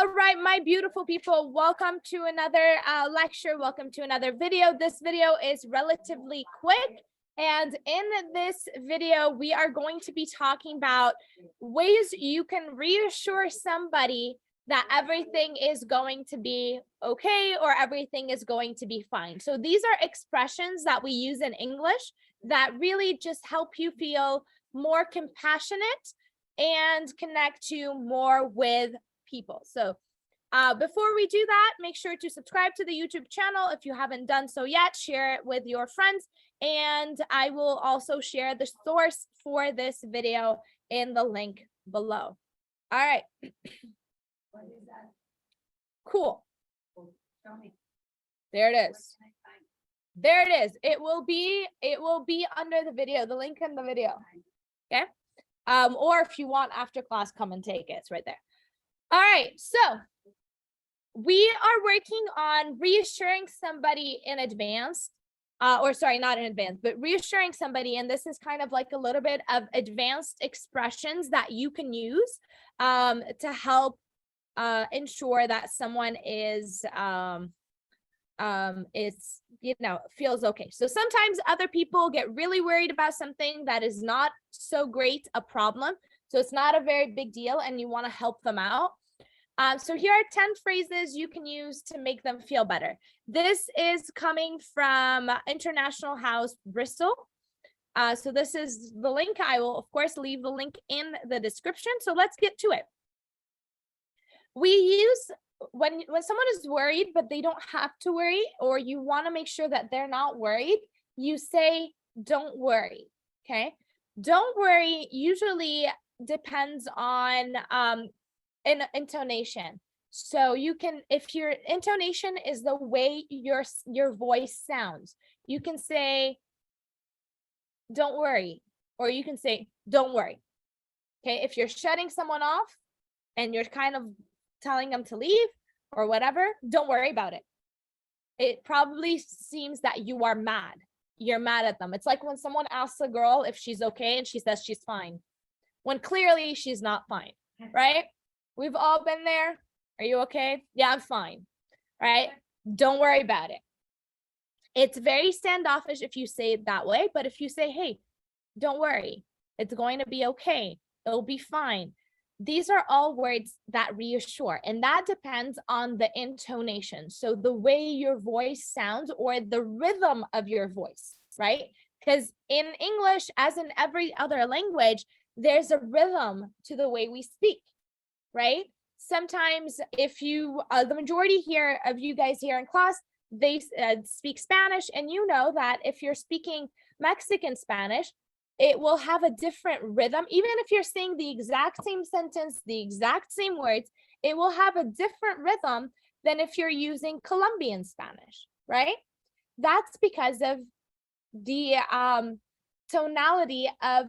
All right, my beautiful people, welcome to another lecture. Welcome to another video. This video is relatively quick. And in this video, we are going to be talking about ways you can reassure somebody that everything is going to be okay or everything is going to be fine. So these are expressions that we use in English that really just help you feel more compassionate and connect you more with people. So before we do that, make sure to subscribe to the YouTube channel if you haven't done so yet. Share it with your friends, and I will also share the source for this video in the link below. All right. What is that? Cool. Show me. There it is. Where can I find it? There it is. It will be under the video, the link in the video. Okay. Or if you want after class, come and take it. It's right there. All right, so we are working on reassuring somebody in advance, or sorry, not in advance, but reassuring somebody. And this is kind of like a little bit of advanced expressions that you can use to help ensure that someone is, feels okay. So sometimes other people get really worried about something that is not so great a problem. So it's not a very big deal and you want to help them out. So here are 10 phrases you can use to make them feel better. This is coming from International House, Bristol. So this is the link. I will, of course, leave the link in the description. So let's get to it. We use, when someone is worried, but they don't have to worry, or you want to make sure that they're not worried, you say, don't worry, okay? Don't worry usually depends on intonation. So you can, if your intonation is the way your voice sounds, you can say, don't worry, or you can say, don't worry. Okay, if you're shutting someone off and you're kind of telling them to leave or whatever, don't worry about it. It probably seems that you are mad. You're mad at them. It's like when someone asks a girl if she's okay and she says she's fine, when clearly she's not fine, right? We've all been there. Are you okay? Yeah, I'm fine, right? Don't worry about it. It's very standoffish if you say it that way, but if you say, hey, don't worry, it's going to be okay, it'll be fine. These are all words that reassure, and that depends on the intonation. So the way your voice sounds or the rhythm of your voice, right? Because in English, as in every other language, there's a rhythm to the way we speak, right? Sometimes if you, the majority here of you guys here in class, they speak Spanish, and you know that if you're speaking Mexican Spanish, it will have a different rhythm. Even if you're saying the exact same sentence, the exact same words, it will have a different rhythm than if you're using Colombian Spanish, right? That's because of the tonality of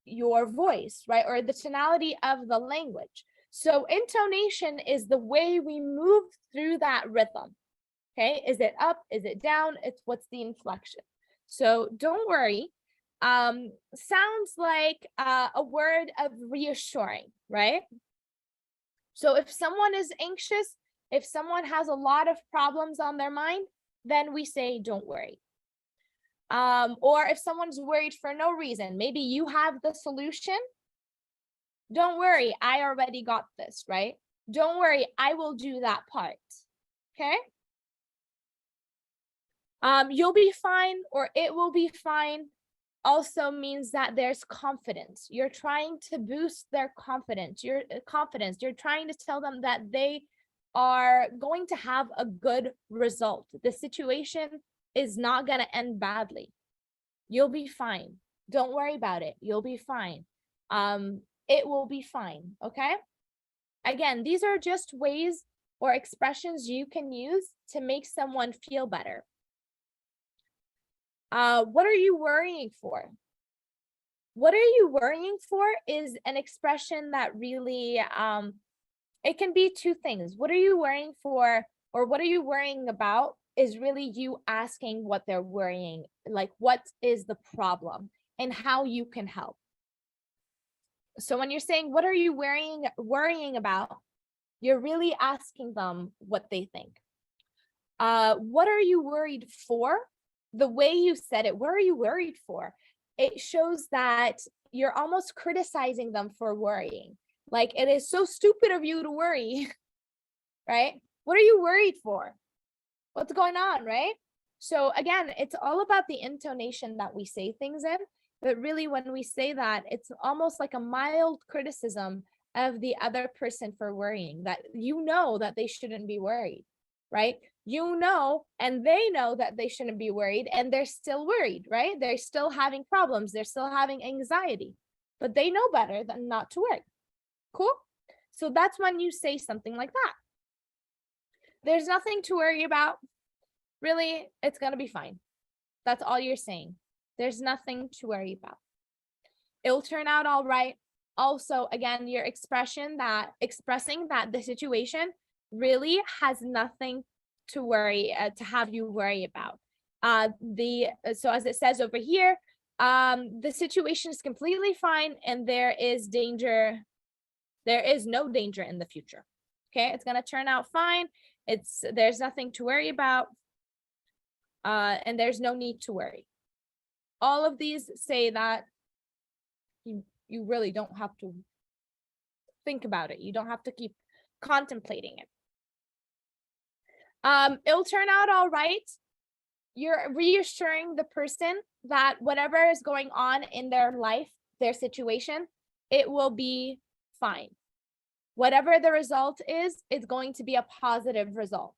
your voice, right? Or the tonality of the language. So intonation is the way we move through that rhythm. Okay, is it up? Is it down? It's what's the inflection. So don't worry. Sounds like a word of reassuring, right? So if someone is anxious, if someone has a lot of problems on their mind, then we say, don't worry. Or if someone's worried for no reason, maybe you have the solution. Don't worry, I already got this, right? Don't worry, I will do that part, okay? You'll be fine, or it will be fine, also means that there's confidence. You're trying to boost their confidence. You're trying to tell them that they are going to have a good result. The situation is not going to end badly. You'll be fine. Don't worry about it. You'll be fine. It will be fine, okay? Again, these are just ways or expressions you can use to make someone feel better. What are you worrying for? What are you worrying for is an expression that really, it can be two things. What are you worrying for, or what are you worrying about is really you asking what they're worrying, like what is the problem and how you can help. So when you're saying, what are you worrying about? You're really asking them what they think. What are you worried for? The way you said it, what are you worried for? It shows that you're almost criticizing them for worrying. Like, it is so stupid of you to worry, right? What are you worried for? What's going on, right? So again, it's all about the intonation that we say things in. But really, when we say that, it's almost like a mild criticism of the other person for worrying, that you know that they shouldn't be worried, right? You know, and they know that they shouldn't be worried, and they're still worried, right? They're still having problems. They're still having anxiety, but they know better than not to worry. Cool? So that's when you say something like that. There's nothing to worry about. Really, it's going to be fine. That's all you're saying. There's nothing to worry about. It'll turn out all right. Also, again, your expressing that the situation really has nothing to worry, to have you worry about. So as it says over here, the situation is completely fine and there is no danger in the future. Okay, it's going to turn out fine. There's nothing to worry about. And there's no need to worry. All of these say that you really don't have to think about it. You don't have to keep contemplating it. It'll turn out all right. You're reassuring the person that whatever is going on in their life, their situation, it will be fine. Whatever the result is, it's going to be a positive result.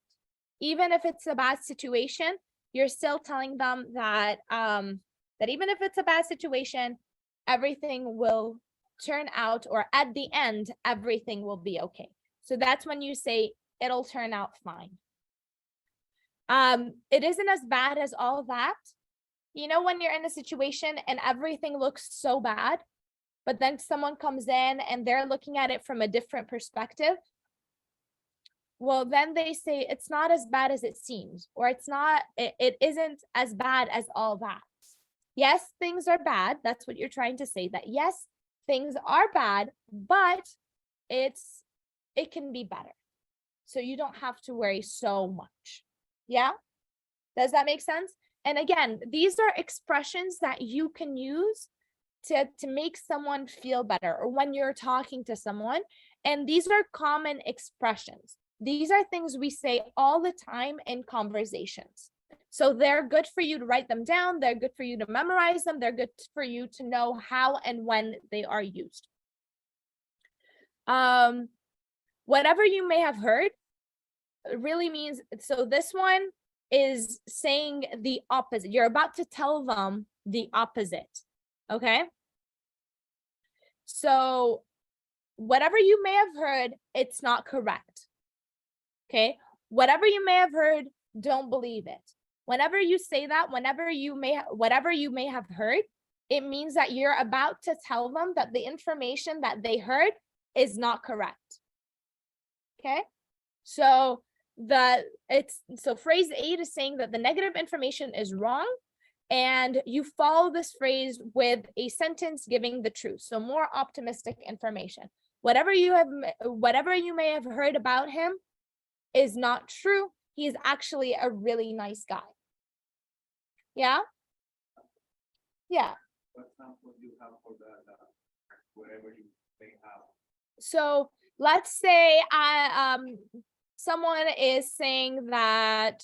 Even if it's a bad situation, you're still telling them that that even if it's a bad situation, everything will turn out, or at the end, everything will be okay. So that's when you say it'll turn out fine. It isn't as bad as all that. You know, when you're in a situation and everything looks so bad, but then someone comes in and they're looking at it from a different perspective. Well, then they say it's not as bad as it seems, or it isn't as bad as all that. Yes, things are bad. That's what you're trying to say, that yes, things are bad, but it can be better. So you don't have to worry so much. Yeah? Does that make sense? And again, these are expressions that you can use to make someone feel better, or when you're talking to someone. And these are common expressions. These are things we say all the time in conversations. So they're good for you to write them down. They're good for you to memorize them. They're good for you to know how and when they are used. Whatever you may have heard really means, so this one is saying the opposite. You're about to tell them the opposite. Okay? So whatever you may have heard, it's not correct. Okay? Whatever you may have heard, don't believe it. Whenever you say that, whatever you may have heard, it means that you're about to tell them that the information that they heard is not correct. Okay? So phrase 8 is saying that the negative information is wrong, and you follow this phrase with a sentence giving the truth. So more optimistic information. Whatever you may have heard about him is not true. He's actually a really nice guy. Yeah? Yeah. What example do you have for that, wherever you may have? So let's say someone is saying that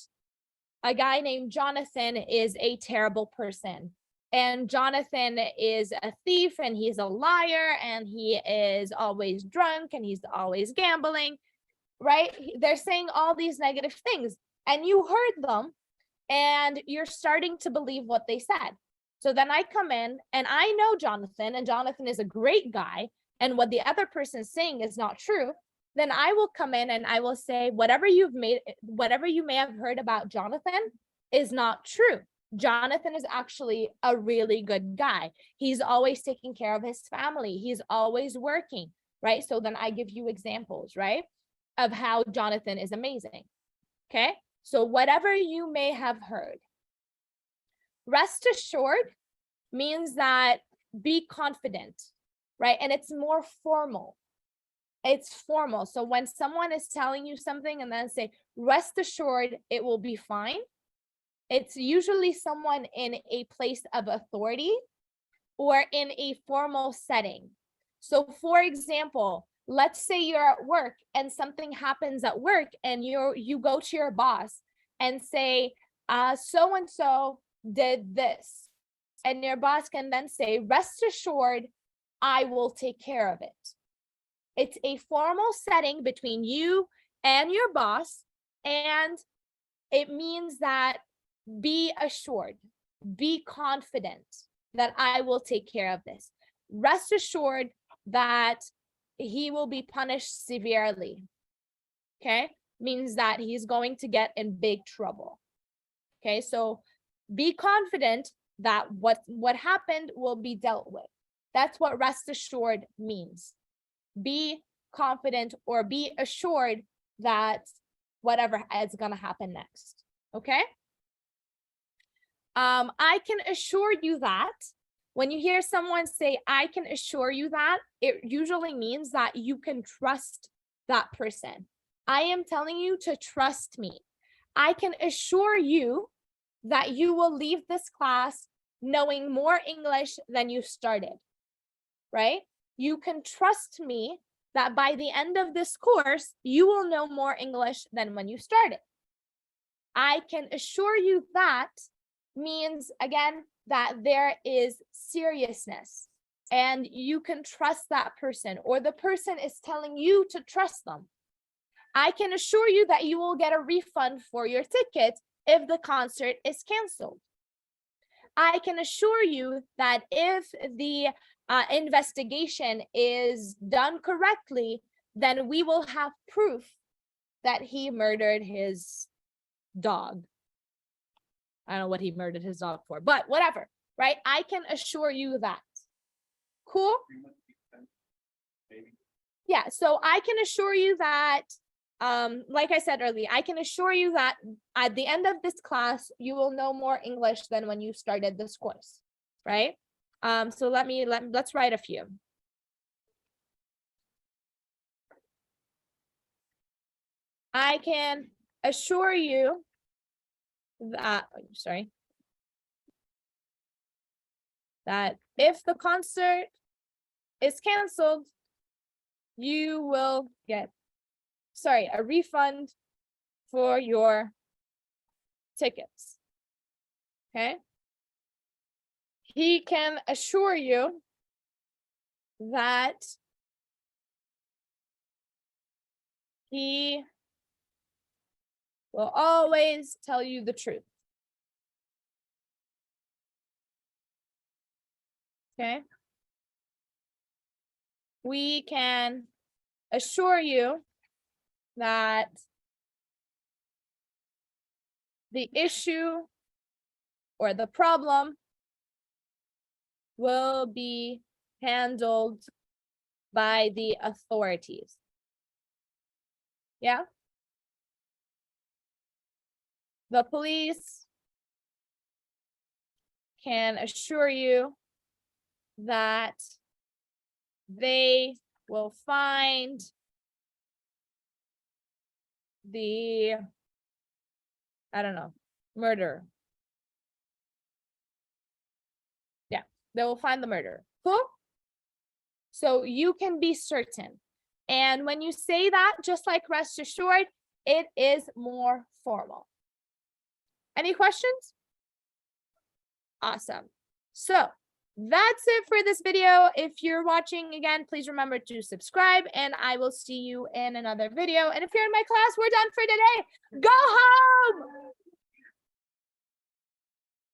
a guy named Jonathan is a terrible person, and Jonathan is a thief, and he's a liar, and he is always drunk, and he's always gambling, right? They're saying all these negative things, and you heard them, and you're starting to believe what they said. So then I come in, and I know Jonathan, and Jonathan is a great guy, and what the other person is saying is not true. Then I will come in and I will say, whatever you may have heard about Jonathan is not true. Jonathan is actually a really good guy. He's always taking care of his family. He's always working, right? So then I give you examples, right, of how Jonathan is amazing. Okay? So whatever you may have heard. Rest assured means that be confident, right? And it's more formal. it's formal. So when someone is telling you something and then say, rest assured, it will be fine. It's usually someone in a place of authority or in a formal setting. So for example, let's say you're at work and something happens at work and you go to your boss and say, so-and-so did this. And your boss can then say, rest assured, I will take care of it. It's a formal setting between you and your boss, and it means that be assured, be confident that I will take care of this. Rest assured that he will be punished severely. Okay, means that he's going to get in big trouble. Okay, so be confident that what happened will be dealt with. That's what rest assured means. Be confident or be assured that whatever is going to happen next. Okay. I can assure you that. When you hear someone say, I can assure you that, it usually means that you can trust that person. I am telling you to trust me. I can assure you that you will leave this class knowing more English than you started, right? You can trust me that by the end of this course, you will know more English than when you started. I can assure you that means, again, that there is seriousness and you can trust that person, or the person is telling you to trust them. I can assure you that you will get a refund for your ticket if the concert is canceled. I can assure you that if the investigation is done correctly, then we will have proof that he murdered his dog. I don't know what he murdered his dog for, but whatever, right? I can assure you that. Cool? Maybe. Yeah, so I can assure you that, like I said earlier, I can assure you that at the end of this class, you will know more English than when you started this course, right? So let's write a few. I can assure you that, that if the concert is canceled, you will get, a refund for your tickets. Okay. He can assure you that he will always tell you the truth. Okay. We can assure you that the issue or the problem will be handled by the authorities. Yeah. The police can assure you that they will find the, murderer. Yeah, they will find the murderer. Cool? So you can be certain. And when you say that, just like rest assured, it is more formal. Any questions? Awesome. So that's it for this video. If you're watching again, please remember to subscribe and I will see you in another video. And if you're in my class, we're done for today. Go home!